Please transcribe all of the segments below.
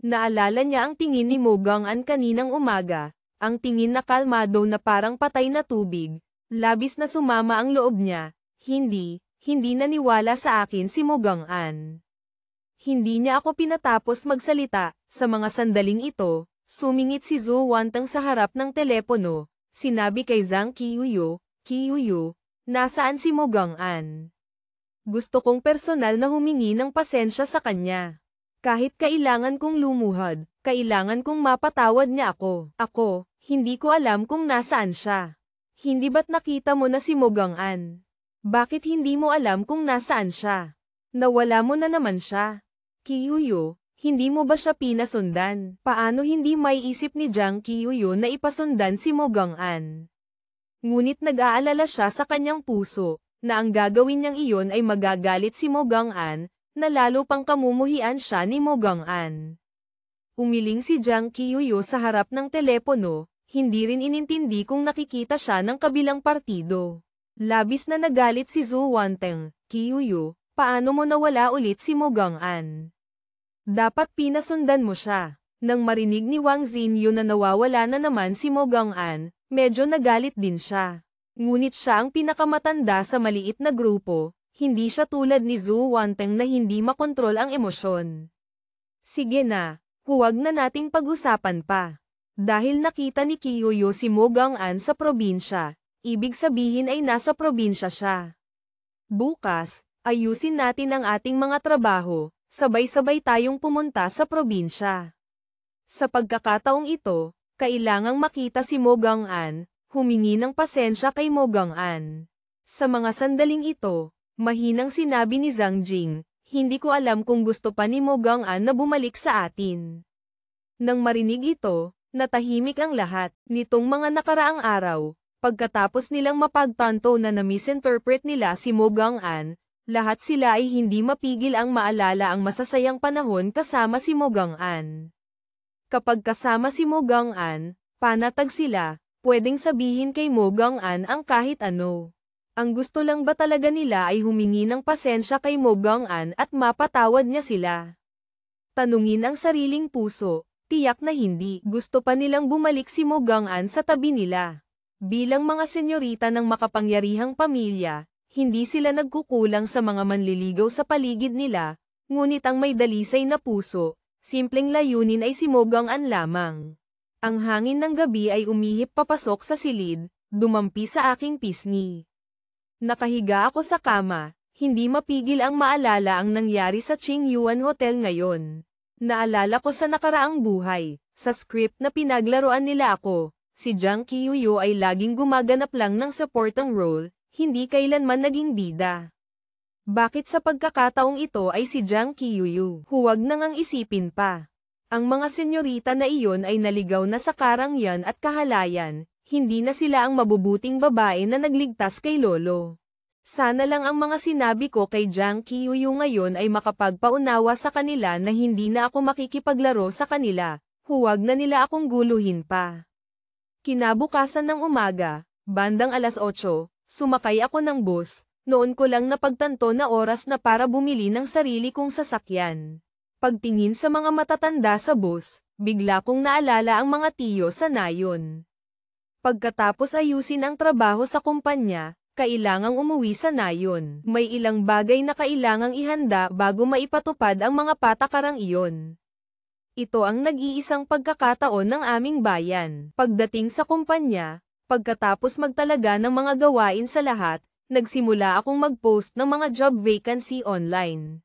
Naalala niya ang tingin ni Mo Gang-an kaninang umaga, ang tingin na kalmado na parang patay na tubig. Labis na sumama ang loob niya. Hindi naniwala sa akin si Mo Gang-an. Hindi niya ako pinatapos magsalita. Sa mga sandaling ito, sumingit si Zhou Wantang sa harap ng telepono. Sinabi kay Zhang Qiuyu, nasaan si Mo Gang-an? Gusto kong personal na humingi ng pasensya sa kanya. Kahit kailangan kong lumuhad, kailangan kong mapatawad niya ako. Hindi ko alam kung nasaan siya. Hindi ba't nakita mo na si Mo Gang-an? Bakit hindi mo alam kung nasaan siya? Nawala mo na naman siya. Qiuyu, hindi mo ba siya pinasundan? Paano hindi maiisip ni Zhang Qiuyu na ipasundan si Mo Gang-an? Ngunit nag-aalala siya sa kanyang puso, na ang gagawin niyang iyon ay magagalit si Mo Gang-an, na lalo pang kamumuhian siya ni Mo Gang-an. Umiling si Zhang Qiuyu sa harap ng telepono, hindi rin inintindi kung nakikita siya ng kabilang partido. Labis na nagalit si Zhou Wantang, Qiuyu, paano mo nawala ulit si Mo Gang-an? Dapat pinasundan mo siya. Nang marinig ni Wang Xinyu na nawawala na naman si Mo Gang-an, medyo nagalit din siya. Ngunit siya ang pinakamatanda sa maliit na grupo, hindi siya tulad ni Zhou Wantang na hindi makontrol ang emosyon. Sige na, huwag na nating pag-usapan pa. Dahil nakita ni Qiuyu si Mo Gang-an sa probinsya, ibig sabihin ay nasa probinsya siya. Bukas, ayusin natin ang ating mga trabaho, sabay-sabay tayong pumunta sa probinsya. Sa pagkakataong ito, kailangang makita si Mo Gang-an, humingi ng pasensya kay Mo Gang-an. Sa mga sandaling ito, mahinang sinabi ni Zhang Jing, hindi ko alam kung gusto pa ni Mo Gang-an na bumalik sa atin. Nang marinig ito, natahimik ang lahat. Nitong mga nakaraang araw, pagkatapos nilang mapagtanto na na-misinterpret nila si Mo Gang-an, lahat sila ay hindi mapigil ang maalala ang masasayang panahon kasama si Mo Gang-an. Kapag kasama si Mo Gang-an, panatag sila, pwedeng sabihin kay Mo Gang-an ang kahit ano. Ang gusto lang ba talaga nila ay humingi ng pasensya kay Mo Gang-an at mapatawad niya sila? Tanungin ang sariling puso, tiyak na hindi. Gusto pa nilang bumalik si Mo Gang-an sa tabi nila. Bilang mga senyorita ng makapangyarihang pamilya, hindi sila nagkukulang sa mga manliligaw sa paligid nila, ngunit ang may dalisay na puso, simpleng layunin ay si Mo Gang-an lamang. Ang hangin ng gabi ay umihip papasok sa silid, dumampi sa aking pisngi. Nakahiga ako sa kama, hindi mapigil ang maalala ang nangyari sa Qingyuan Hotel ngayon. Naalala ko sa nakaraang buhay, sa script na pinaglaruan nila ako, si Zhang Qiuyu ay laging gumaganap lang ng supporting role, hindi kailanman naging bida. Bakit sa pagkakataong ito ay si Zhang Qiuyu? Huwag nang ang isipin pa. Ang mga senyorita na iyon ay naligaw na sa karangyaan at kahalayan, hindi na sila ang mabubuting babae na nagligtas kay Lolo. Sana lang ang mga sinabi ko kay Zhang Qiuyu ngayon ay makapagpaunawa sa kanila na hindi na ako makikipaglaro sa kanila, huwag na nila akong guluhin pa. Kinabukasan ng umaga, bandang 8:00, sumakay ako ng bus, noon ko lang napagtanto na oras na para bumili ng sarili kong sasakyan. Pagtingin sa mga matatanda sa bus, bigla kong naalala ang mga tiyo sa nayon. Pagkatapos ayusin ang trabaho sa kumpanya, kailangang umuwi sa nayon. May ilang bagay na kailangang ihanda bago maipatupad ang mga patakarang iyon. Ito ang nag-iisang pagkakataon ng aming bayan. Pagdating sa kumpanya, pagkatapos magtalaga ng mga gawain sa lahat, nagsimula akong mag-post ng mga job vacancy online.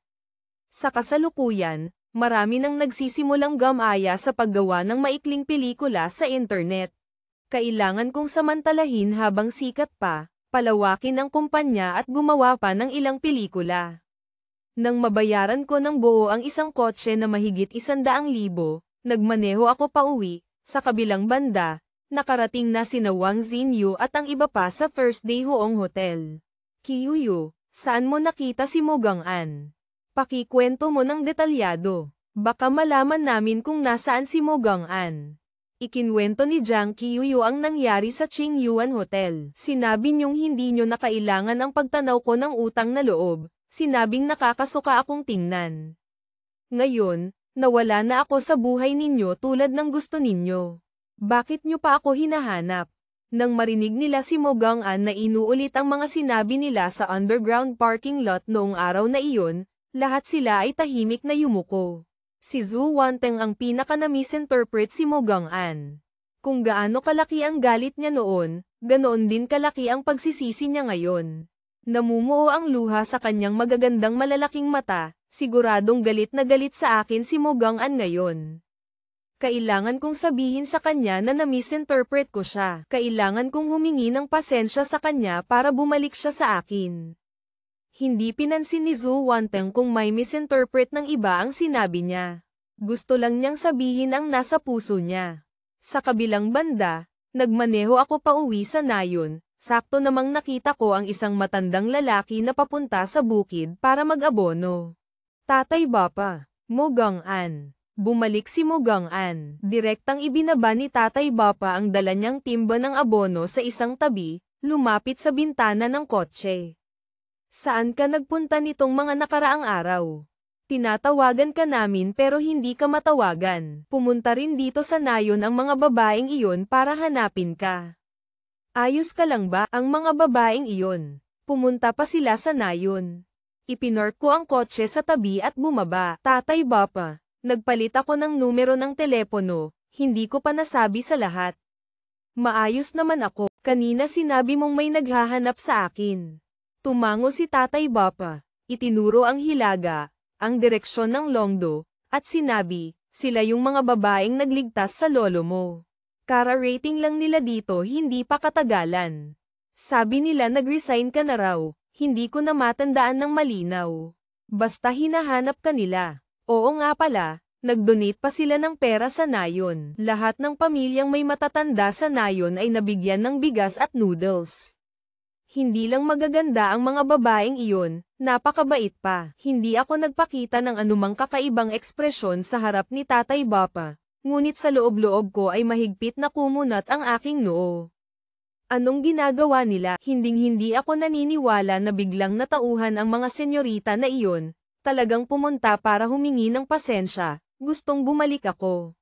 Sa kasalukuyan, marami nang nagsisimulang gamaya sa paggawa ng maikling pelikula sa internet. Kailangan kong samantalahin habang sikat pa, palawakin ang kumpanya at gumawa pa ng ilang pelikula. Nang mabayaran ko ng buo ang isang kotse na mahigit 100,000, nagmaneho ako pauwi. Sa kabilang banda, nakarating na sina Wang Xinyu at ang iba pa sa First Day Hoong Hotel. Qiuyu, saan mo nakita si Mo Gang-an? Pakikwento mo ng detalyado. Baka malaman namin kung nasaan si Mo Gang-an. Ikinwento ni Zhang Qiuyu ang nangyari sa Qingyuan Hotel. Sinabi niyong hindi niyo na kailangan ang pagtanaw ko ng utang na loob. Sinabing nakakasuka akong tingnan. Ngayon, Nawala na ako sa buhay ninyo tulad ng gusto ninyo. Bakit nyo pa ako hinahanap? Nang marinig nila si Mo Gang-an na inuulit ang mga sinabi nila sa underground parking lot noong araw na iyon, lahat sila ay tahimik na yumuko. Si Zhu Wanteng ang pinaka na-misinterpret si Mo Gang-an. Kung gaano kalaki ang galit niya noon, ganoon din kalaki ang pagsisisi niya ngayon. Namumuo ang luha sa kanyang magagandang malalaking mata, siguradong galit na galit sa akin si Mo Gang-an ngayon. Kailangan kong sabihin sa kanya na na-misinterpret ko siya. Kailangan kong humingi ng pasensya sa kanya para bumalik siya sa akin. Hindi pinansin ni Zhu Wanteng kung may misinterpret ng iba ang sinabi niya. Gusto lang niyang sabihin ang nasa puso niya. Sa kabilang banda, nagmaneho ako pauwi sa nayon. Sakto namang nakita ko ang isang matandang lalaki na papunta sa bukid para mag-abono. Tatay Bapa, Mo Gang-an. Bumalik si Mo Gang-an. Direktang ibinaba ni Tatay Bapa ang dala niyang timba ng abono sa isang tabi, lumapit sa bintana ng kotse. Saan ka nagpunta nitong mga nakaraang araw? Tinatawagan ka namin pero hindi ka matawagan. Pumunta rin dito sa nayon ang mga babaeng iyon para hanapin ka. Ayos ka lang ba? Ang mga babaeng iyon. Pumunta pa sila sa nayon. Ipinork ko ang kotse sa tabi at bumaba. Tatay Bapa. Nagpalit ako ng numero ng telepono, hindi ko pa nasabi sa lahat. Maayos naman ako, kanina sinabi mong may naghahanap sa akin. Tumango si Tatay Bapa, itinuro ang hilaga, ang direksyon ng Longdo, at sinabi, sila yung mga babaeng nagligtas sa lolo mo. Kara-rating lang nila dito hindi pa katagalan. Sabi nila nag-resign ka na raw, hindi ko na matandaan ng malinaw. Basta hinahanap ka nila. Oo nga pala, nag-donate pa sila ng pera sa nayon. Lahat ng pamilyang may matatanda sa nayon ay nabigyan ng bigas at noodles. Hindi lang magaganda ang mga babaeng iyon, napakabait pa. Hindi ako nagpakita ng anumang kakaibang ekspresyon sa harap ni Tatay Bapa, ngunit sa loob-loob ko ay mahigpit na kumunat ang aking noo. Anong ginagawa nila? Hinding-hindi ako naniniwala na biglang natauhan ang mga senyorita na iyon. Talagang pumunta para humingi ng pasensya, gustong bumalik ako.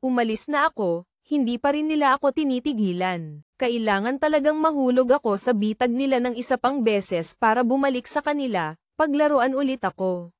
Umalis na ako, hindi pa rin nila ako tinitigilan. Kailangan talagang mahulog ako sa bitag nila ng isa pang beses para bumalik sa kanila, paglaruan ulit ako.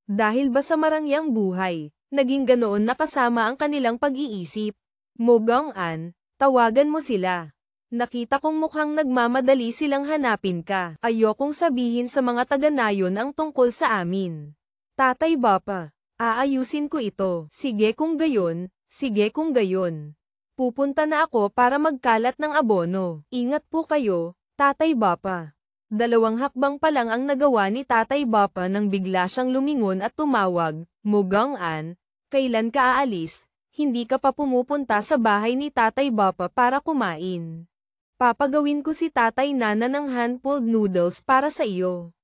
Dahil ba sa marangyang buhay, naging ganoon na kasama ang kanilang pag-iisip. Mo Gang-an, tawagan mo sila. Nakita kong mukhang nagmamadali silang hanapin ka. Ayokong sabihin sa mga taga-nayon ang tungkol sa amin. Tatay Bapa, aayusin ko ito. Sige kung gayon, sige kung gayon. Pupunta na ako para magkalat ng abono. Ingat po kayo, Tatay Bapa. 2 hakbang pa lang ang nagawa ni Tatay Bapa nang bigla siyang lumingon at tumawag, Mo Gang-an, kailan ka aalis? Hindi ka pa pumupunta sa bahay ni Tatay Bapa para kumain. Papagawin ko si Tatay Nana ng hand-pulled noodles para sa iyo.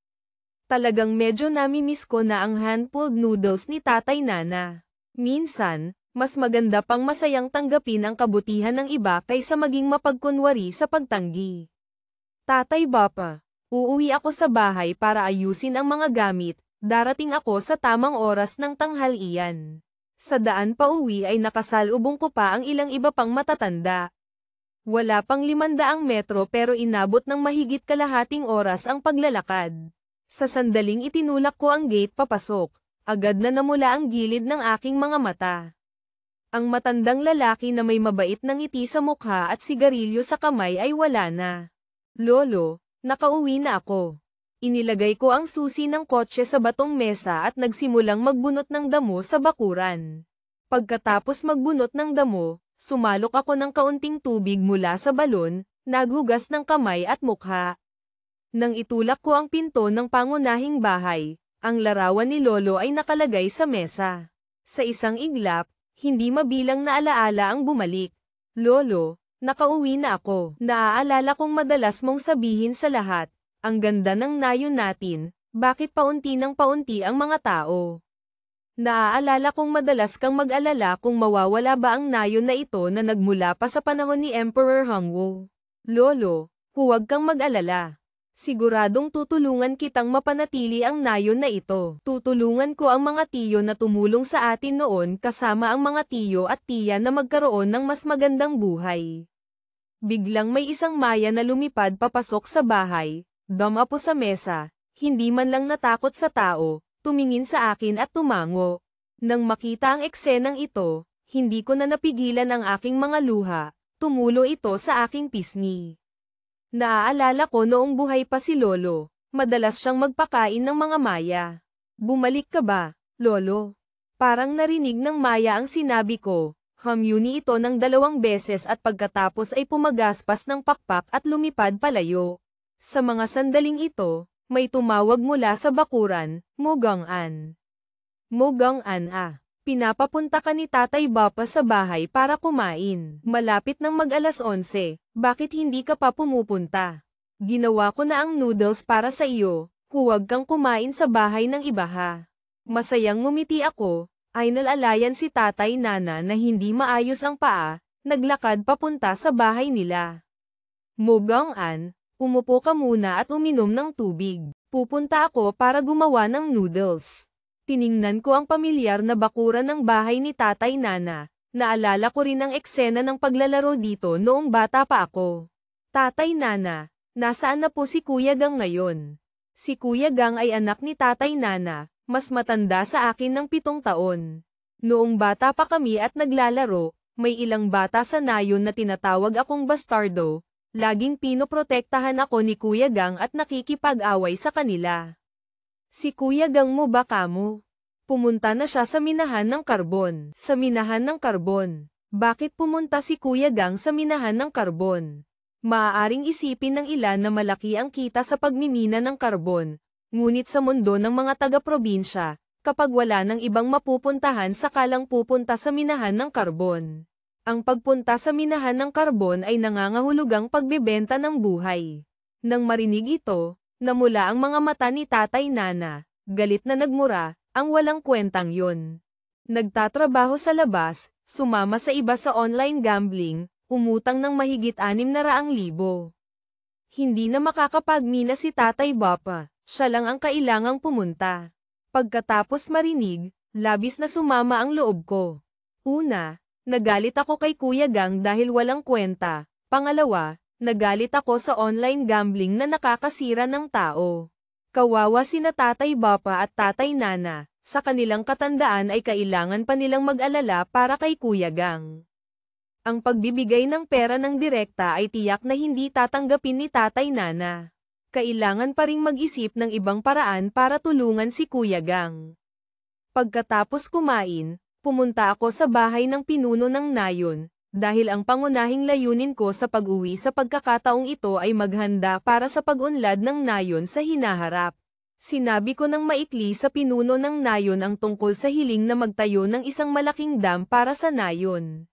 Talagang medyo nami-miss ko na ang hand-pulled noodles ni Tatay Nana. Minsan, mas maganda pang masayang tanggapin ang kabutihan ng iba kaysa maging mapagkunwari sa pagtanggi. Tatay Bapa, uuwi ako sa bahay para ayusin ang mga gamit, darating ako sa tamang oras ng tanghalian. Sa daan pa uwi ay nakasalubong ko pa ang ilang iba pang matatanda. Wala pang 500 metro pero inabot ng mahigit kalahating oras ang paglalakad. Sa sandaling itinulak ko ang gate papasok, agad na namula ang gilid ng aking mga mata. Ang matandang lalaki na may mabait na ngiti sa mukha at sigarilyo sa kamay ay wala na. Lolo, nakauwi na ako. Inilagay ko ang susi ng kotse sa batong mesa at nagsimulang magbunot ng damo sa bakuran. Pagkatapos magbunot ng damo, sumalok ako ng kaunting tubig mula sa balon, naghugas ng kamay at mukha. Nang itulak ko ang pinto ng pangunahing bahay, ang larawan ni Lolo ay nakalagay sa mesa. Sa isang iglap, hindi mabilang na alaala ang bumalik. Lolo, nakauwi na ako. Naaalala kong madalas mong sabihin sa lahat, ang ganda ng nayon natin, bakit paunti ng paunti ang mga tao? Naaalala kong madalas kang mag-alala kung mawawala ba ang nayon na ito na nagmula pa sa panahon ni Emperor Hongwu. Lolo, huwag kang mag-alala. Siguradong tutulungan kitang mapanatili ang nayon na ito. Tutulungan ko ang mga tiyo na tumulong sa atin noon kasama ang mga tiyo at tiya na magkaroon ng mas magandang buhay. Biglang may isang Maya na lumipad papasok sa bahay, dumapo sa mesa, hindi man lang natakot sa tao, tumingin sa akin at tumango. Nang makita ang eksenang ito, hindi ko na napigilan ang aking mga luha, tumulo ito sa aking pisngi. Naaalala ko noong buhay pa si Lolo, madalas siyang magpakain ng mga Maya. Bumalik ka ba, Lolo? Parang narinig ng Maya ang sinabi ko, hamyuni ito ng 2 beses at pagkatapos ay pumagaspas ng pakpak at lumipad palayo. Sa mga sandaling ito, may tumawag mula sa bakuran, Mogang-an. Mogang-an Pinapapunta ka ni Tatay Bapa sa bahay para kumain. Malapit ng mag-alas 11, bakit hindi ka pa pumupunta? Ginawa ko na ang noodles para sa iyo, huwag kang kumain sa bahay ng iba ha. Masayang ngumiti ako, ay nalalayan si Tatay Nana na hindi maayos ang paa, naglakad papunta sa bahay nila. Mogang-an, umupo ka muna at uminom ng tubig. Pupunta ako para gumawa ng noodles. Tiningnan ko ang pamilyar na bakuran ng bahay ni Tatay Nana. Naalala ko rin ang eksena ng paglalaro dito noong bata pa ako. Tatay Nana, nasaan na po si Kuya Gang ngayon? Si Kuya Gang ay anak ni Tatay Nana, mas matanda sa akin ng 7 taon. Noong bata pa kami at naglalaro, may ilang bata sa nayon na tinatawag akong bastardo. Laging pinoprotektahan ako ni Kuya Gang at nakikipag-away sa kanila. Si Kuya Gang mo ba kamo? Pumunta na siya sa minahan ng karbon. Sa minahan ng karbon. Bakit pumunta si Kuya Gang sa minahan ng karbon? Maaaring isipin ng ilan na malaki ang kita sa pagmimina ng karbon. Ngunit sa mundo ng mga taga-probinsya, kapag wala ng ibang mapupuntahan sakalang pupunta sa minahan ng karbon. Ang pagpunta sa minahan ng karbon ay nangangahulugang pagbebenta ng buhay. Nang marinig ito, namula ang mga mata ni Tatay Nana, galit na nagmura, ang walang kwentang yun. Nagtatrabaho sa labas, sumama sa iba sa online gambling, umutang ng mahigit 600,000. Hindi na makakapagmina si Tatay Bapa, siya lang ang kailangang pumunta. Pagkatapos marinig, labis na sumama ang loob ko. Una, nagalit ako kay Kuya Gang dahil walang kwenta. Pangalawa, nagalit ako sa online gambling na nakakasira ng tao. Kawawa sina Tatay Bapa at Tatay Nana, sa kanilang katandaan ay kailangan pa nilang mag-alala para kay Kuya Gang. Ang pagbibigay ng pera ng direkta ay tiyak na hindi tatanggapin ni Tatay Nana. Kailangan pa ring mag-isip ng ibang paraan para tulungan si Kuya Gang. Pagkatapos kumain, pumunta ako sa bahay ng pinuno ng nayon. Dahil ang pangunahing layunin ko sa pag-uwi sa pagkakataong ito ay maghanda para sa pag-unlad ng nayon sa hinaharap. Sinabi ko ng maikli sa pinuno ng nayon ang tungkol sa hiling na magtayo ng isang malaking dam para sa nayon.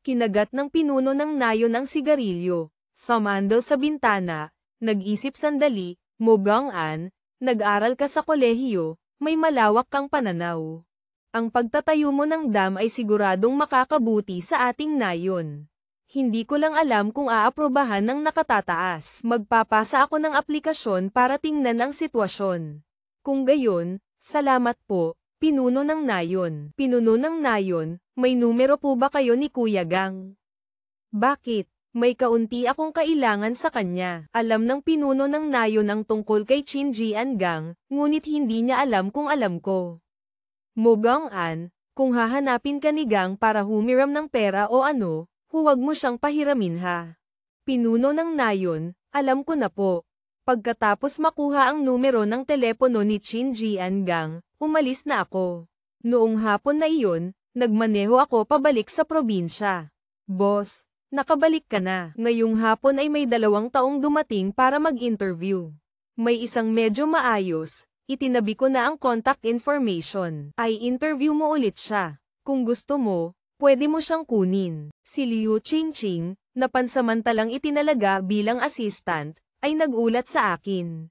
Kinagat ng pinuno ng nayon ang sigarilyo, sumandal sa bintana, nag-isip sandali, Mogang-an, nag-aral ka sa kolehiyo, may malawak kang pananaw. Ang pagtatayo mo ng dam ay siguradong makakabuti sa ating nayon. Hindi ko lang alam kung aaprobahan ng nakatataas. Magpapasa ako ng aplikasyon para tingnan ang sitwasyon. Kung gayon, salamat po, pinuno ng nayon. Pinuno ng nayon, may numero po ba kayo ni Kuya Gang? Bakit? May kaunti akong kailangan sa kanya. Alam ng pinuno ng nayon ang tungkol kay Chinjian Gang, ngunit hindi niya alam kung alam ko. Mogang-an, kung hahanapin ka ni Gang para humiram ng pera o ano, huwag mo siyang pahiramin ha. Pinuno ng nayon, alam ko na po. Pagkatapos makuha ang numero ng telepono ni Chinjian Gang, umalis na ako. Noong hapon na iyon, nagmaneho ako pabalik sa probinsya. Boss, nakabalik ka na. Ngayong hapon ay may 2 taong dumating para mag-interview. May isang medyo maayos. Itinabi ko na ang contact information. Ay interview mo ulit siya. Kung gusto mo, pwede mo siyang kunin. Si Liu Qingqing, na pansamantalang itinalaga bilang assistant, ay nagulat sa akin.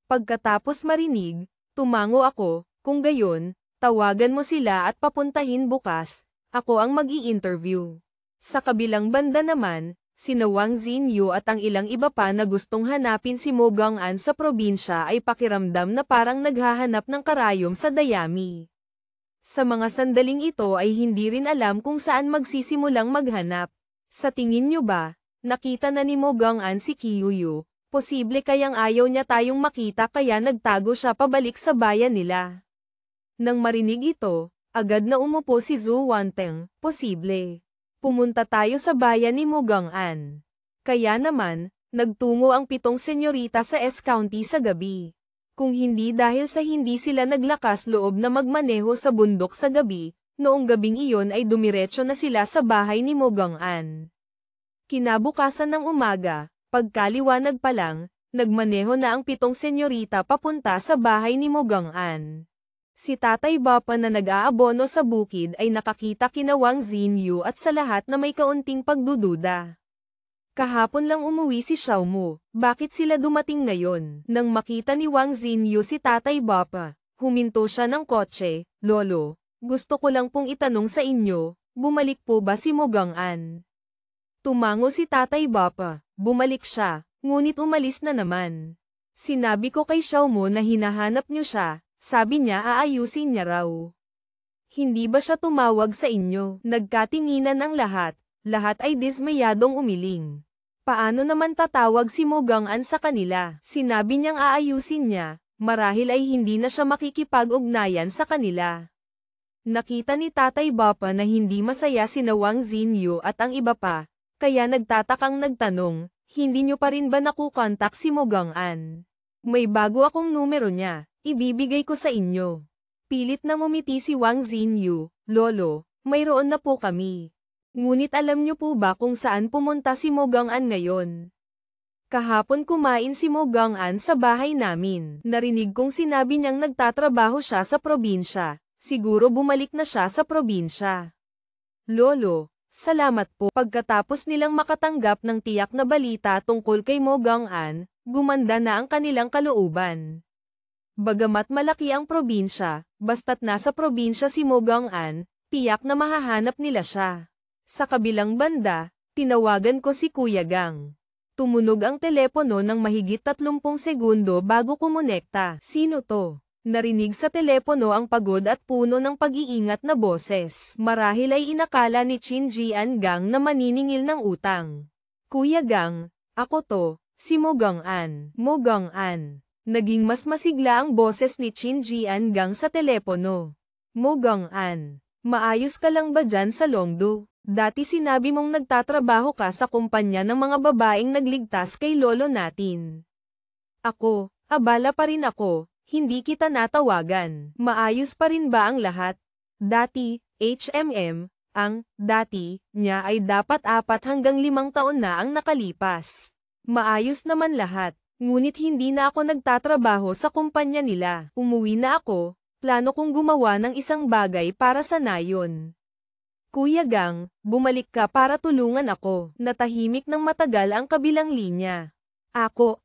Pagkatapos marinig, tumango ako, kung gayon, tawagan mo sila at papuntahin bukas, ako ang mag-i-interview. Sa kabilang banda naman, Sina Wang Xinyu at ang ilang iba pa na gustong hanapin si Mo Gang'an sa probinsya ay pakiramdam na parang naghahanap ng karayom sa dayami. Sa mga sandaling ito ay hindi rin alam kung saan magsisimulang maghanap. Sa tingin nyo ba, nakita na ni Mo Gang'an si Qiuyu? Posible kayang ayaw niya tayong makita kaya nagtago siya pabalik sa bayan nila. Nang marinig ito, agad na umupo si Zhu Wanteng. Posible. Pumunta tayo sa bayan ni Mo Gang'an. Kaya naman, nagtungo ang 7 senyorita sa S-County sa gabi. Kung hindi dahil sa hindi sila naglakas loob na magmaneho sa bundok sa gabi, noong gabing iyon ay dumiretso na sila sa bahay ni Mo Gang'an. Kinabukasan ng umaga, pagkaliwanag pa lang, nagmaneho na ang 7 senyorita papunta sa bahay ni Mo Gang'an. Si Tatay Bapa na nag-aabono sa bukid ay nakakita kina Wang Xinyu at sa lahat na may kaunting pagdududa. Kahapon lang umuwi si Xiaomu, bakit sila dumating ngayon? Nang makita ni Wang Xinyu si Tatay Bapa, huminto siya ng kotse. Lolo, gusto ko lang pong itanong sa inyo, bumalik po ba si Mo Gang'an? Tumango si Tatay Bapa, bumalik siya, ngunit umalis na naman. Sinabi ko kay Xiaomu na hinahanap niyo siya. Sabi niya aayusin niya raw. Hindi ba siya tumawag sa inyo? Nagkatinginan ang lahat ay dismayadong umiling. Paano naman tatawag si Mo Gang'an sa kanila? Sinabi niyang aayusin niya, marahil ay hindi na siya makikipag-ugnayan sa kanila. Nakita ni Tatay Bapa na hindi masaya sina Wang Xinyu at ang iba pa, kaya nagtatakang nagtanong, hindi niyo pa rin ba nakukontak si Mo Gang'an? May bago akong numero niya. Ibibigay ko sa inyo. Pilit na ngumiti si Wang Xinyu. Lolo, mayroon na po kami. Ngunit alam niyo po ba kung saan pumunta si Mo Gang'an ngayon? Kahapon kumain si Mo Gang'an sa bahay namin. Narinig kong sinabi niyang nagtatrabaho siya sa probinsya. Siguro bumalik na siya sa probinsya. Lolo, salamat po. Pagkatapos nilang makatanggap ng tiyak na balita tungkol kay Mo Gang'an, gumanda na ang kanilang kalooban. Bagamat malaki ang probinsya, basta't nasa probinsya si Mo Gang'an, tiyak na mahahanap nila siya. Sa kabilang banda, tinawagan ko si Kuya Gang. Tumunog ang telepono ng mahigit 30 segundo bago kumonekta. Sino to? Narinig sa telepono ang pagod at puno ng pag-iingat na boses. Marahil ay inakala ni Qin Jian Gang na maniningil ng utang. Kuya Gang, ako to, si Mo Gang'an. Mo Gang'an. Naging mas masigla ang boses ni Qin Jian Gang sa telepono. Mo Gang'an, maayos ka lang ba dyan sa Longdo? Dati sinabi mong nagtatrabaho ka sa kumpanya ng mga babaeng nagligtas kay lolo natin. Ako, abala pa rin ako, hindi kita natawagan. Maayos pa rin ba ang lahat? Dati, dati niya ay dapat 4 hanggang 5 taon na ang nakalipas. Maayos naman lahat. Ngunit hindi na ako nagtatrabaho sa kumpanya nila. Umuwi na ako, plano kong gumawa ng isang bagay para sa nayon. Kuya Gang, bumalik ka para tulungan ako. Natahimik ng matagal ang kabilang linya. Ako,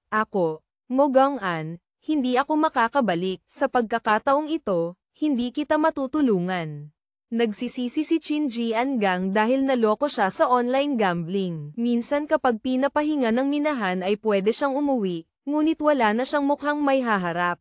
Mo Gang'an, hindi ako makakabalik. Sa pagkakataong ito, hindi kita matutulungan. Nagsisisi si Qin Jian Gang dahil naloko siya sa online gambling. Minsan kapag pinapahinga ng minahan ay pwede siyang umuwi, ngunit wala na siyang mukhang may haharap.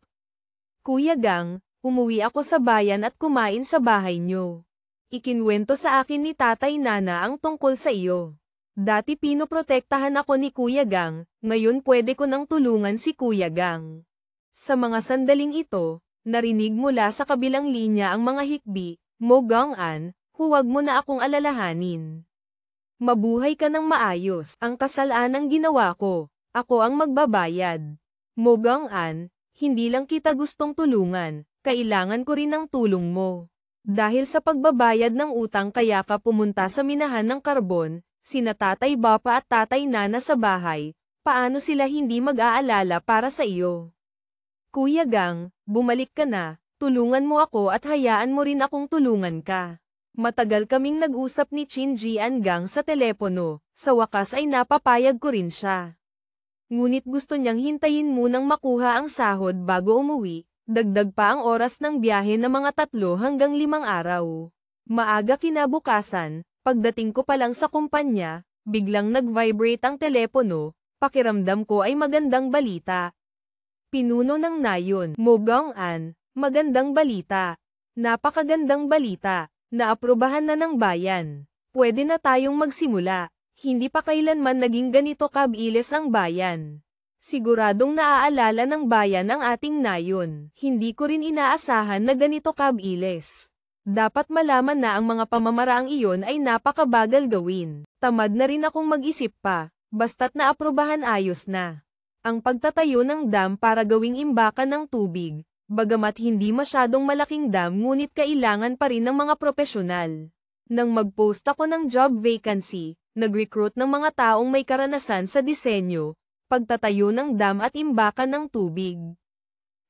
Kuya Gang, umuwi ako sa bayan at kumain sa bahay niyo. Ikinwento sa akin ni Tatay Nana ang tungkol sa iyo. Dati pinoprotektahan ako ni Kuya Gang, ngayon pwede ko nang tulungan si Kuya Gang. Sa mga sandaling ito, narinig mula sa kabilang linya ang mga hikbi. Mo Gang'an, huwag mo na akong alalahanin. Mabuhay ka ng maayos. Ang kasalanang ginawa ko, ako ang magbabayad. Mo Gang'an, hindi lang kita gustong tulungan, kailangan ko rin ng tulong mo. Dahil sa pagbabayad ng utang kaya ka pumunta sa minahan ng karbon, sina Tatay Bapa at Tatay Nana sa bahay, paano sila hindi mag-aalala para sa iyo? Kuya Gang, bumalik ka na. Tulungan mo ako at hayaan mo rin akong tulungan ka. Matagal kaming nag-usap ni Qin Jian Gang sa telepono, sa wakas ay napapayag ko rin siya. Ngunit gusto niyang hintayin munang makuha ang sahod bago umuwi, dagdag pa ang oras ng biyahe na mga 3 hanggang 5 araw. Maaga kinabukasan, pagdating ko pa lang sa kumpanya, Biglang nag-vibrate ang telepono, pakiramdam ko ay magandang balita. Pinuno ng nayon. Mogang-an, magandang balita. Napakagandang balita. Naaprubahan na ng bayan. Pwede na tayong magsimula. Hindi pa kailanman naging ganito kabilis ang bayan. Siguradong naaalala ng bayan ang ating nayon. Hindi ko rin inaasahan na ganito kabilis. Dapat malaman na ang mga pamamaraang iyon ay napakabagal gawin. Tamad na rin akong mag-isip pa, basta't naaprubahan ayos na. Ang pagtatayo ng dam para gawing imbakan ng tubig, bagamat hindi masyadong malaking dam ngunit kailangan pa rin ng mga propesyonal. Nang mag-post ako ng job vacancy, nag-recruit ng mga taong may karanasan sa disenyo, pagtatayo ng dam at imbakan ng tubig.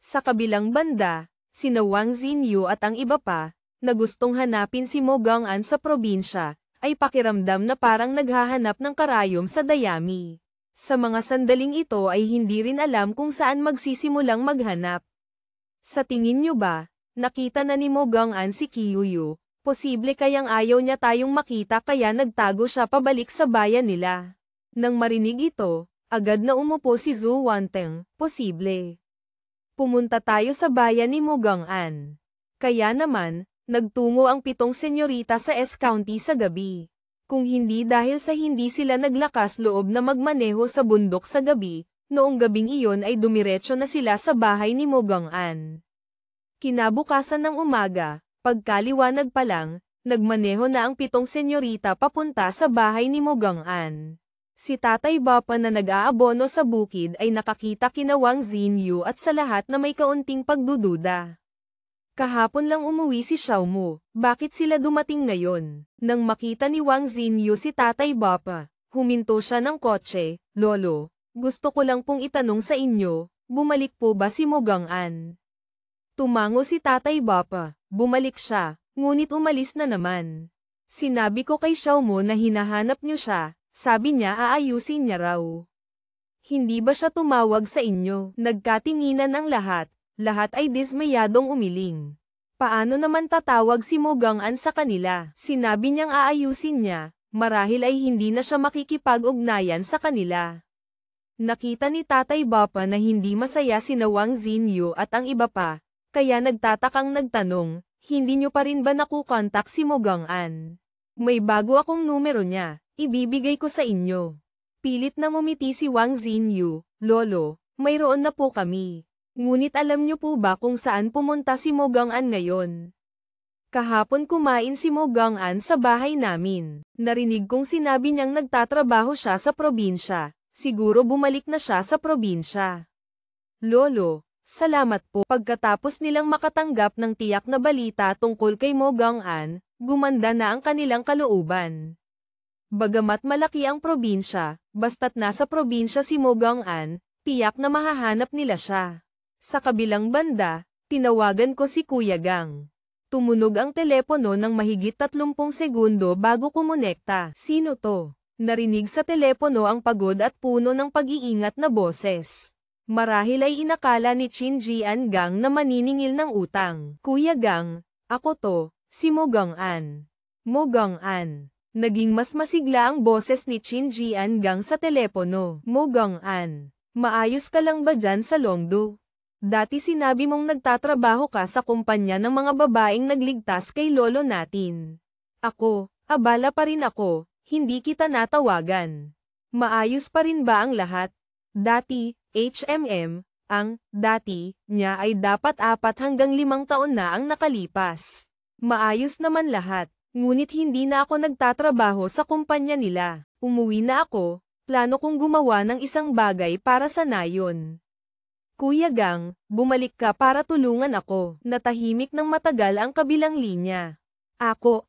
Sa kabilang banda, sina Wang Xinyu at ang iba pa, na gustong hanapin si Mogang-an sa probinsya, ay pakiramdam na parang naghahanap ng karayom sa dayami. Sa mga sandaling ito ay hindi rin alam kung saan magsisimulang maghanap. Sa tingin nyo ba, nakita na ni Mogang-an si Kyuyu, posible kayang ayaw niya tayong makita kaya nagtago siya pabalik sa bayan nila. Nang marinig ito, agad na umupo si Zhu Wanteng, posible. Pumunta tayo sa bayan ni Mogang-an. Kaya naman, nagtungo ang 7 senyorita sa S-County sa gabi. Kung hindi dahil sa hindi sila naglakas loob na magmaneho sa bundok sa gabi, noong gabing iyon ay dumiretso na sila sa bahay ni Mogang-an. Kinabukasan ng umaga, pagkaliwanag pa lang, nagmaneho na ang 7 senyorita papunta sa bahay ni Mogang-an. Si Tatay Bapa na nag-aabono sa bukid ay nakakita kina Wang Xinyu at sa lahat na may kaunting pagdududa. Kahapon lang umuwi si Xiaomu, bakit sila dumating ngayon? Nang makita ni Wang Xinyu si Tatay Bapa, huminto siya ng kotse. Lolo, gusto ko lang pong itanong sa inyo, bumalik po ba si Mogang-an? Tumango si Tatay Bapa, bumalik siya, ngunit umalis na naman. Sinabi ko kay Xiaomu na hinahanap niyo siya, sabi niya aayusin niya raw. Hindi ba siya tumawag sa inyo? Nagkatinginan ang lahat. Lahat ay dismayadong umiling. Paano naman tatawag si Mogang-an sa kanila? Sinabi niyang aayusin niya, marahil ay hindi na siya makikipag-ugnayan sa kanila. Nakita ni Tatay Bapa na hindi masaya sina Wang Xinyu at ang iba pa, kaya nagtatakang nagtanong, hindi niyo pa rin ba nakukontak si Mogang-an? May bago akong numero niya, ibibigay ko sa inyo. Pilit na ngumiti si Wang Xinyu, Lolo, mayroon na po kami. Ngunit alam niyo po ba kung saan pumunta si Mogang-an ngayon? Kahapon kumain si Mogang-an sa bahay namin. Narinig kong sinabi niyang nagtatrabaho siya sa probinsya. Siguro bumalik na siya sa probinsya. Lolo, salamat po. Pagkatapos nilang makatanggap ng tiyak na balita tungkol kay Mogang-an, gumanda na ang kanilang kalooban. Bagamat malaki ang probinsya, basta't nasa probinsya si Mogang-an, tiyak na mahahanap nila siya. Sa kabilang banda, tinawagan ko si Kuya Gang. Tumunog ang telepono ng mahigit 30 segundo bago kumonekta. Sino to? Narinig sa telepono ang pagod at puno ng pag-iingat na boses. Marahil ay inakala ni Qin Jian-gang na maniningil ng utang. Kuya Gang, ako to, si Mogang-an. Mogang-an. Naging mas masigla ang boses ni Qin Jian-gang sa telepono. Mogang-an, maayos ka lang ba dyan sa Longdo? Dati sinabi mong nagtatrabaho ka sa kumpanya ng mga babaeng nagligtas kay lolo natin. Ako, abala pa rin ako, hindi kita natawagan. Maayos pa rin ba ang lahat? Dati, ang dati niya ay dapat 4 hanggang 5 taon na ang nakalipas. Maayos naman lahat, ngunit hindi na ako nagtatrabaho sa kumpanya nila. Umuwi na ako, plano kong gumawa ng isang bagay para sa nayon. Kuya Gang, bumalik ka para tulungan ako. Natahimik ng matagal ang kabilang linya. Ako,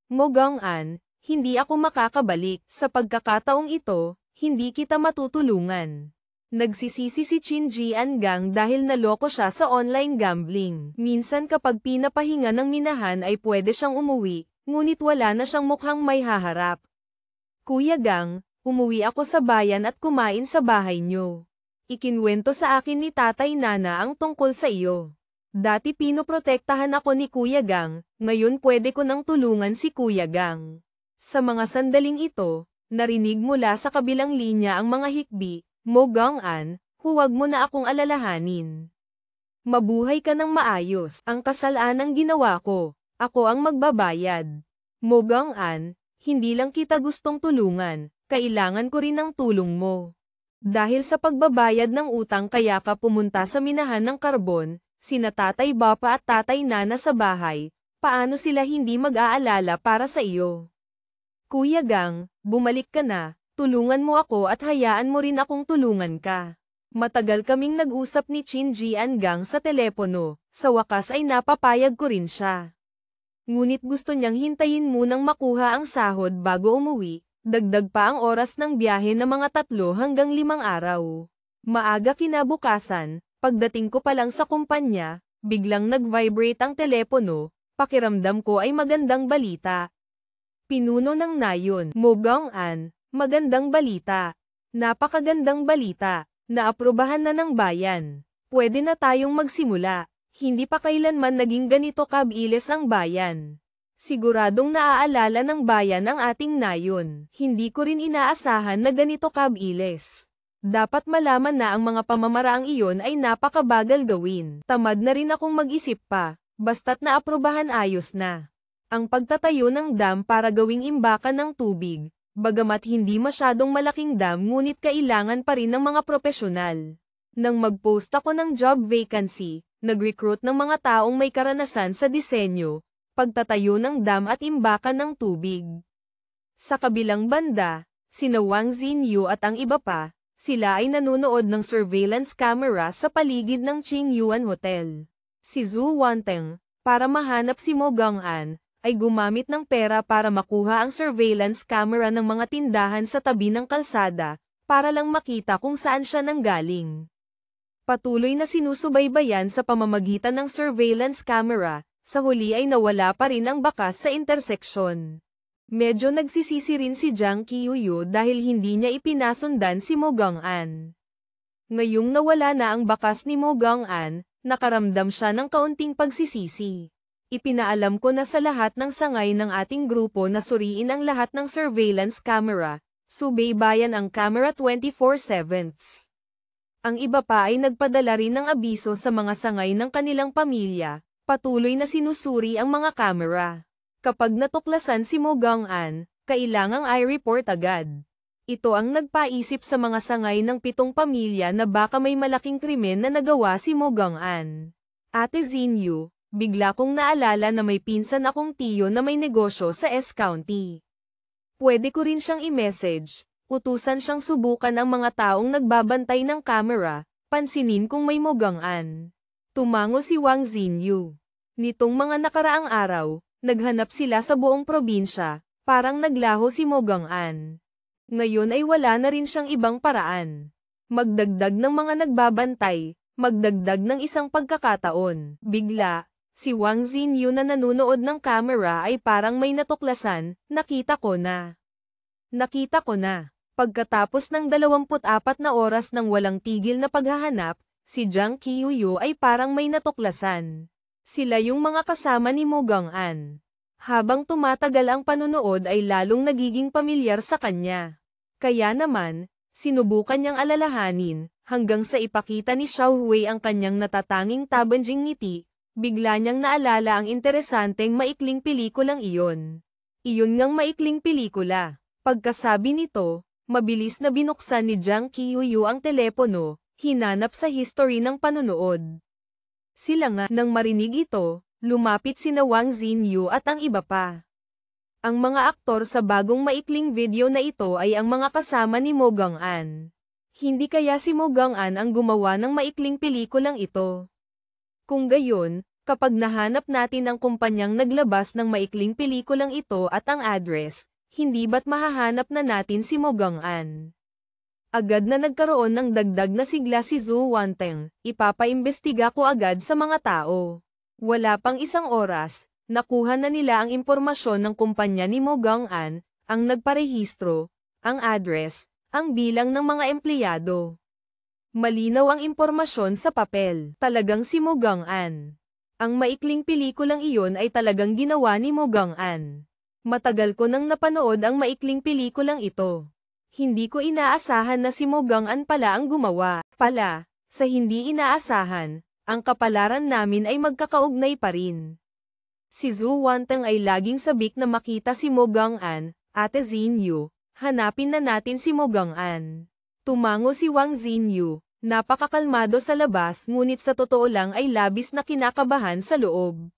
Mogang-an, hindi ako makakabalik. Sa pagkakataong ito, hindi kita matutulungan. Nagsisisi si Qin Jian-gang dahil naloko siya sa online gambling. Minsan kapag pinapahinga ng minahan ay pwede siyang umuwi, ngunit wala na siyang mukhang may haharap. Kuya Gang, umuwi ako sa bayan at kumain sa bahay niyo. Ikinwento sa akin ni Tatay Nana ang tungkol sa iyo. Dati pinoprotektahan ako ni Kuya Gang, ngayon pwede ko nang tulungan si Kuya Gang. Sa mga sandaling ito, Narinig mula sa kabilang linya ang mga hikbi, Mo Gang-an, huwag mo na akong alalahanin. Mabuhay ka ng maayos. Ang kasalanang ginawa ko, ako ang magbabayad. Mo Gang-an, hindi lang kita gustong tulungan, kailangan ko rin ng tulong mo. Dahil sa pagbabayad ng utang kaya ka pumunta sa minahan ng karbon, sina Tatay Bapa at Tatay Nana sa bahay, paano sila hindi mag-aalala para sa iyo? Kuya Gang, bumalik ka na, tulungan mo ako at hayaan mo rin akong tulungan ka. Matagal kaming nag-usap ni Chin Jian Gang sa telepono, sa wakas ay napapayag ko rin siya. Ngunit gusto niyang hintayin munang makuha ang sahod bago umuwi, dagdag pa ang oras ng biyahe na mga 3 hanggang 5 araw. Maaga kinabukasan, pagdating ko pa lang sa kumpanya, biglang nag-vibrate ang telepono, pakiramdam ko ay magandang balita. Pinuno ng nayon, Mo Gang-an, magandang balita. Napakagandang balita, naaprubahan na ng bayan. Pwede na tayong magsimula, hindi pa kailanman naging ganito kabilis ang bayan. Siguradong naaalala ng bayan ang ating nayon, hindi ko rin inaasahan na ganito kabilis. Dapat malaman na ang mga pamamaraang iyon ay napakabagal gawin. Tamad na rin akong mag-isip pa, basta't naaprubahan ayos na. Ang pagtatayo ng dam para gawing imbakan ng tubig, bagamat hindi masyadong malaking dam ngunit kailangan pa rin ng mga profesional. Nang mag-post ako ng job vacancy, nag-recruit ng mga taong may karanasan sa disenyo, pagtatayo ng dam at imbakan ng tubig. Sa kabilang banda, sina Wang Xinyu at ang iba pa, sila ay nanonood ng surveillance camera sa paligid ng Qingyuan Hotel. Si Zhu Wanteng, para mahanap si Mo Gang-an, ay gumamit ng pera para makuha ang surveillance camera ng mga tindahan sa tabi ng kalsada, para lang makita kung saan siya nanggaling. Patuloy na sinusubaybayan sa pamamagitan ng surveillance camera, sa huli ay nawala pa rin ang bakas sa interseksyon. Medyo nagsisisi rin si Jiang Qiuyu dahil hindi niya ipinasundan si Mo Gang-an. Ngayong nawala na ang bakas ni Mo Gang-an, nakaramdam siya ng kaunting pagsisisi. Ipinaalam ko na sa lahat ng sangay ng ating grupo na suriin ang lahat ng surveillance camera, subaybayan ang camera 24/7. Ang iba pa ay nagpadala rin ng abiso sa mga sangay ng kanilang pamilya, patuloy na sinusuri ang mga camera. Kapag natuklasan si Mo Gang-an, kailangang i-report agad. Ito ang nagpaisip sa mga sangay ng 7 pamilya na baka may malaking krimen na nagawa si Mo Gang-an. Ate Xinyu, bigla kong naalala na may pinsan akong tiyo na may negosyo sa S County. Pwede ko rin siyang i-message, utusan siyang subukan ang mga taong nagbabantay ng camera, pansinin kung may Mo Gang-an. Tumango si Wang Xinyu. Nitong mga nakaraang araw, naghanap sila sa buong probinsya, parang naglaho si Mo Gang-an. Ngayon ay wala na rin siyang ibang paraan. Magdagdag ng mga nagbabantay, magdagdag ng isang pagkakataon. Bigla, si Wang Xinyu na nanunood ng camera ay parang may natuklasan, nakita ko na. Nakita ko na. Pagkatapos ng 24 na oras ng walang tigil na paghahanap, si Jiang Qiuyu ay parang may natuklasan. Sila yung mga kasama ni Mo Gang-an. Habang tumatagal ang panonood ay lalong nagiging pamilyar sa kanya. Kaya naman, sinubukan niyang alalahanin, hanggang sa ipakita ni Xiao Hui ang kanyang natatanging tabanjing ngiti, bigla niyang naalala ang interesanteng maikling pelikulang iyon. Iyon ngang maikling pelikula. Pagkasabi nito, mabilis na binuksan ni Jiang Qiuyu ang telepono, hinanap sa history ng panonood. Sila nga, nang marinig ito, lumapit sina Wang Xinyu at ang iba pa. Ang mga aktor sa bagong maikling video na ito ay ang mga kasama ni Mo Gang-an. Hindi kaya si Mo Gang-an ang gumawa ng maikling pelikulang ito? Kung gayon, kapag nahanap natin ang kumpanyang naglabas ng maikling pelikulang ito at ang address, hindi ba't mahahanap na natin si Mo Gang-an? Agad na nagkaroon ng dagdag na sigla si Zhu Wanteng, ipapaimbestiga ko agad sa mga tao. Wala pang isang oras, nakuha na nila ang impormasyon ng kumpanya ni Mo Gang-an, ang nagparehistro, ang address, ang bilang ng mga empleyado. Malinaw ang impormasyon sa papel, talagang si Mo Gang-an. Ang maikling pelikulang iyon ay talagang ginawa ni Mo Gang-an. Matagal ko nang napanood ang maikling pelikulang ito. Hindi ko inaasahan na si Mo Gang-an pala ang gumawa. Sa hindi inaasahan, ang kapalaran namin ay magkakaugnay pa rin. Si Zhu Wanteng ay laging sabik na makita si Mo Gang-an. Ate Xinyu, hanapin na natin si Mo Gang-an. Tumango si Wang Xinyu, napakakalmado sa labas ngunit sa totoo lang ay labis na kinakabahan sa loob.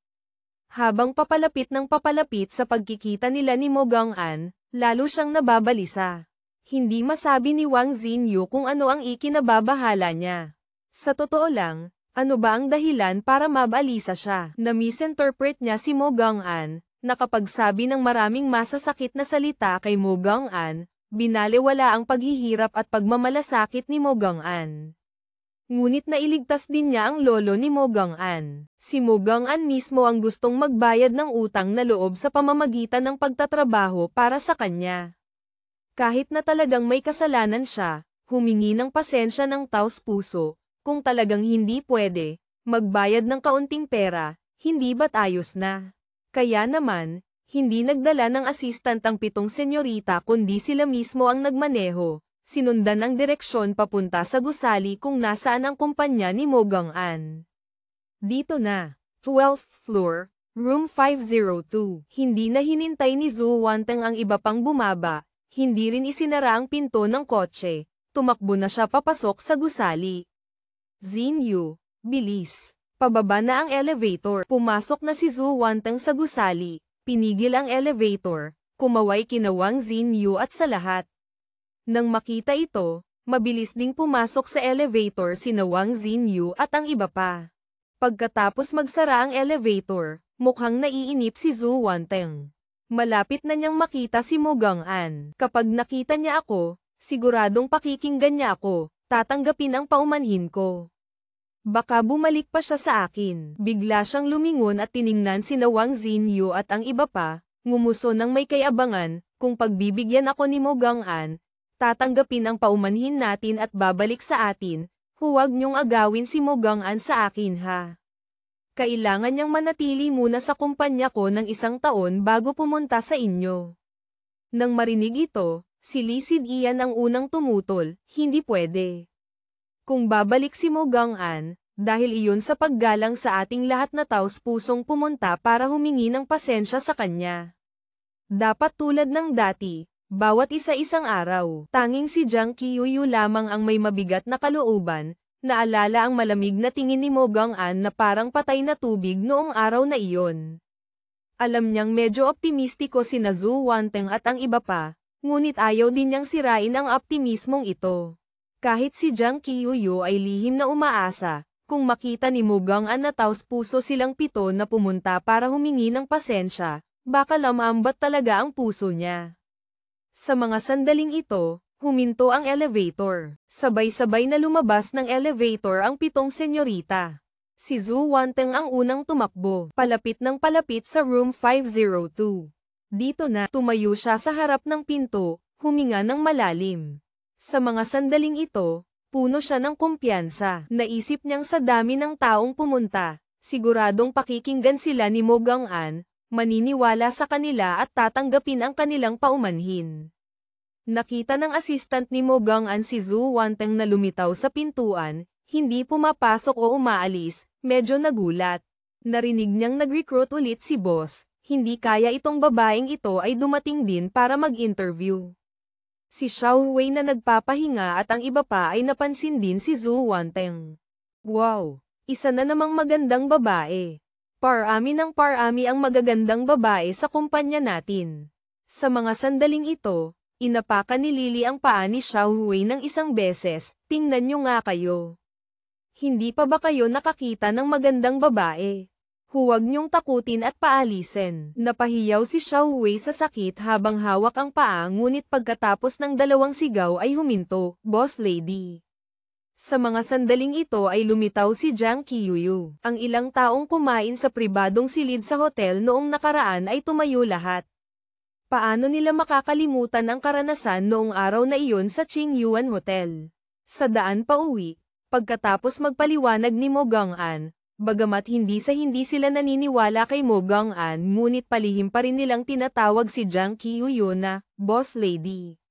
Habang papalapit ng papalapit sa pagkikita nila ni Mo Gang-an, lalo siyang nababalisa. Hindi masabi ni Wang Xinyu kung ano ang ikinababahala niya. Sa totoo lang, ano ba ang dahilan para mabalisa siya? Na-misinterpret niya si Mo Gang-an, nakapagsabi ng maraming masasakit na salita kay Mo Gang-an, binalewala ang paghihirap at pagmamalasakit ni Mo Gang-an. Ngunit nailigtas din niya ang lolo ni Mo Gang-an. Si Mo Gang-an mismo ang gustong magbayad ng utang na loob sa pamamagitan ng pagtatrabaho para sa kanya. Kahit na talagang may kasalanan siya, humingi ng pasensya ng taos-puso, kung talagang hindi pwede, magbayad ng kaunting pera, hindi ba't ayos na? Kaya naman, hindi nagdala ng assistant ang 7 senyorita kundi sila mismo ang nagmaneho, sinundan ang direksyon papunta sa gusali kung nasaan ang kumpanya ni Mo Gang-an. Dito na, 12th floor, room 502. Hindi na hinintay ni Zhu Wanteng ang iba pang bumaba. Hindi rin isinara ang pinto ng kotse, tumakbo na siya papasok sa gusali. Xinyu, bilis. Pababa na ang elevator. Pumasok na si Zhu Wanteng sa gusali, pinigil ang elevator, kumaway kina Wang Xinyu at sa lahat. Nang makita ito, mabilis ding pumasok sa elevator sina Wang Xinyu at ang iba pa. Pagkatapos magsara ang elevator, mukhang naiinip si Zhu Wanteng. Malapit na niyang makita si Mo Gang-an. Kapag nakita niya ako, siguradong pakikinggan niya ako, tatanggapin ang paumanhin ko. Baka bumalik pa siya sa akin. Bigla siyang lumingon at tiningnan sina Wang Xinyu at ang iba pa, ngumuso ng may kayabangan, kung pagbibigyan ako ni Mo Gang-an, tatanggapin ang paumanhin natin at babalik sa atin, huwag niyong agawin si Mo Gang-an sa akin ha. Kailangan niyang manatili muna sa kumpanya ko ng 1 taon bago pumunta sa inyo. Nang marinig ito, si Li Zidian ang unang tumutol, hindi pwede. Kung babalik si Mo Gang-an, dahil iyon sa paggalang sa ating lahat na taos-pusong pumunta para humingi ng pasensya sa kanya. Dapat tulad ng dati, bawat isa-isang araw, tanging si Jiang Qiuyu lamang ang may mabigat na kalooban. Naalala ang malamig na tingin ni Mo Gang-an na parang patay na tubig noong araw na iyon. Alam niyang medyo optimistiko sina Zhu Wanteng at ang iba pa, ngunit ayaw din niyang sirain ang optimismong ito. Kahit si Jiang Qiuyu ay lihim na umaasa, kung makita ni Mo Gang-an na taos-puso silang 7 na pumunta para humingi ng pasensya, baka lamambat talaga ang puso niya. Sa mga sandaling ito, huminto ang elevator. Sabay-sabay na lumabas ng elevator ang 7 senyorita. Si Zhu Wanteng ang unang tumakbo, palapit ng palapit sa room 502. Dito na, tumayo siya sa harap ng pinto, huminga ng malalim. Sa mga sandaling ito, puno siya ng kumpiyansa. Naisip niyang sa dami ng taong pumunta, siguradong pakikinggan sila ni Mo Gang-an, maniniwala sa kanila at tatanggapin ang kanilang paumanhin. Nakita ng assistant ni Mo Gang-an si Zhu Wanteng na lumitaw sa pintuan, hindi pumapasok o umaalis, medyo nagulat. Narinig niyang nag-recruit ulit si boss, hindi kaya itong babaeng ito ay dumating din para mag-interview. Si Xiao Wei na nagpapahinga at ang iba pa ay napansin din si Zhu Wanteng. Wow! Isa na namang magandang babae. Parami ng parami ang magagandang babae sa kumpanya natin. Sa mga sandaling ito, inapakan ni Lily ang paa ni Xiao Wei ng 1 beses, tingnan niyo nga kayo. Hindi pa ba kayo nakakita ng magandang babae? Huwag niyong takutin at paalisin. Napahiyaw si Xiao Wei sa sakit habang hawak ang paa ngunit pagkatapos ng 2 sigaw ay huminto, Boss Lady. Sa mga sandaling ito ay lumitaw si Jiang Qiuyu. Ang ilang taong kumain sa pribadong silid sa hotel noong nakaraan ay tumayo lahat. Paano nila makakalimutan ang karanasan noong araw na iyon sa Qingyuan Hotel? Sa daan pa uwi, pagkatapos magpaliwanag ni Mo Gang-an, Bagamat hindi sila naniniwala kay Mo Gang-an, ngunit palihim pa rin nilang tinatawag si Jang Kyuyo na Boss Lady.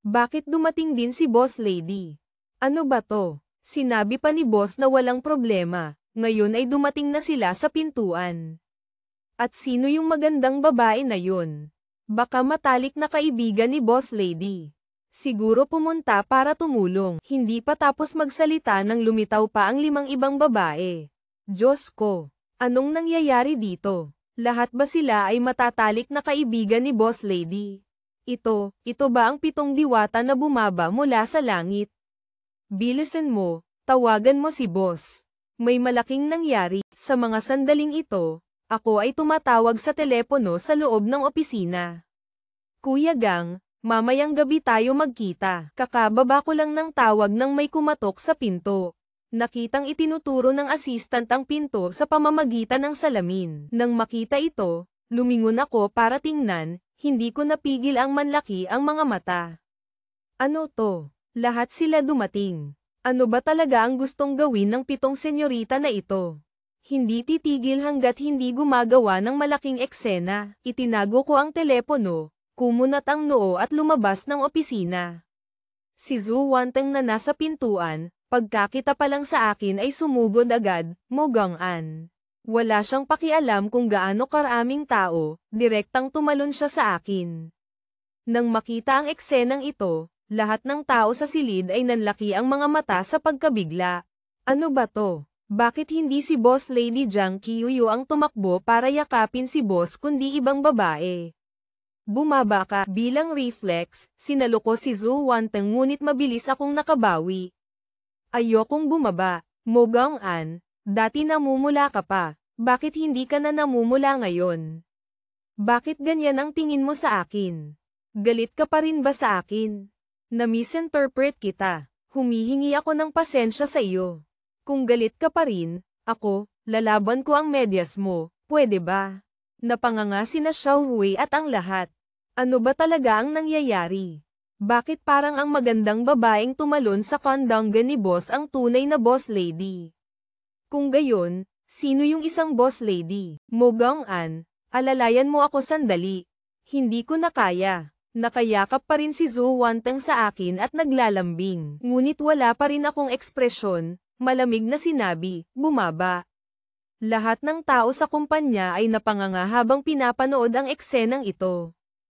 Bakit dumating din si Boss Lady? Ano ba to? Sinabi pa ni Boss na walang problema, ngayon ay dumating na sila sa pintuan. At sino yung magandang babae na yun? Baka matalik na kaibigan ni Boss Lady. Siguro pumunta para tumulong. Hindi pa tapos magsalita nang lumitaw pa ang 5 ibang babae. Diyos ko, anong nangyayari dito? Lahat ba sila ay matatalik na kaibigan ni Boss Lady? Ito ba ang 7 diwata na bumaba mula sa langit? Bilisan mo, tawagan mo si Boss. May malaking nangyari. Sa mga sandaling ito, ako ay tumatawag sa telepono sa loob ng opisina. Kuya Gang, mamayang gabi tayo magkita. Kakababa ko lang ng tawag nang may kumatok sa pinto. Nakitang itinuturo ng assistant ang pinto sa pamamagitan ng salamin. Nang makita ito, lumingon ako para tingnan, hindi ko napigil ang manlaki ang mga mata. Ano to? Lahat sila dumating. Ano ba talaga ang gustong gawin ng 7 senyorita na ito? Hindi titigil hanggat hindi gumagawa ng malaking eksena. Itinago ko ang telepono, kumunat ang noo at lumabas ng opisina. Si Zhu Wanteng na nasa pintuan, pagkakita pa lang sa akin ay sumugod agad, Mo Gang-an. Wala siyang pakialam kung gaano karaming tao, direktang tumalon siya sa akin. Nang makita ang eksenang ito, lahat ng tao sa silid ay nanlaki ang mga mata sa pagkabigla. Ano ba to? Bakit hindi si Boss Lady Jang Kyuyo ang tumakbo para yakapin si Boss kundi ibang babae? Bumaba ka. Bilang reflex, sinalo ko si Zhu Wanteng ngunit mabilis akong nakabawi. Ayokong bumaba. Mo Gang-an, dati namumula ka pa. Bakit hindi ka na namumula ngayon? Bakit ganyan ang tingin mo sa akin? Galit ka pa rin ba sa akin? Na-misinterpret kita. Humihingi ako ng pasensya sa iyo. Kung galit ka pa rin, ako, lalaban ko ang medyas mo, pwede ba? Napanganga sina Xiao Hui at ang lahat. Ano ba talaga ang nangyayari? Bakit parang ang magandang babaeng tumalon sa kondangan ni Boss ang tunay na Boss Lady? Kung gayon, sino yung isang Boss Lady? Mo Gang-an, alalayan mo ako sandali. Hindi ko na kaya. Nakayakap pa rin si Zhu Wanteng sa akin at naglalambing. Ngunit wala pa rin akong ekspresyon. Malamig na sinabi, bumaba. Lahat ng tao sa kumpanya ay napanganga habang pinapanood ang eksenang ito.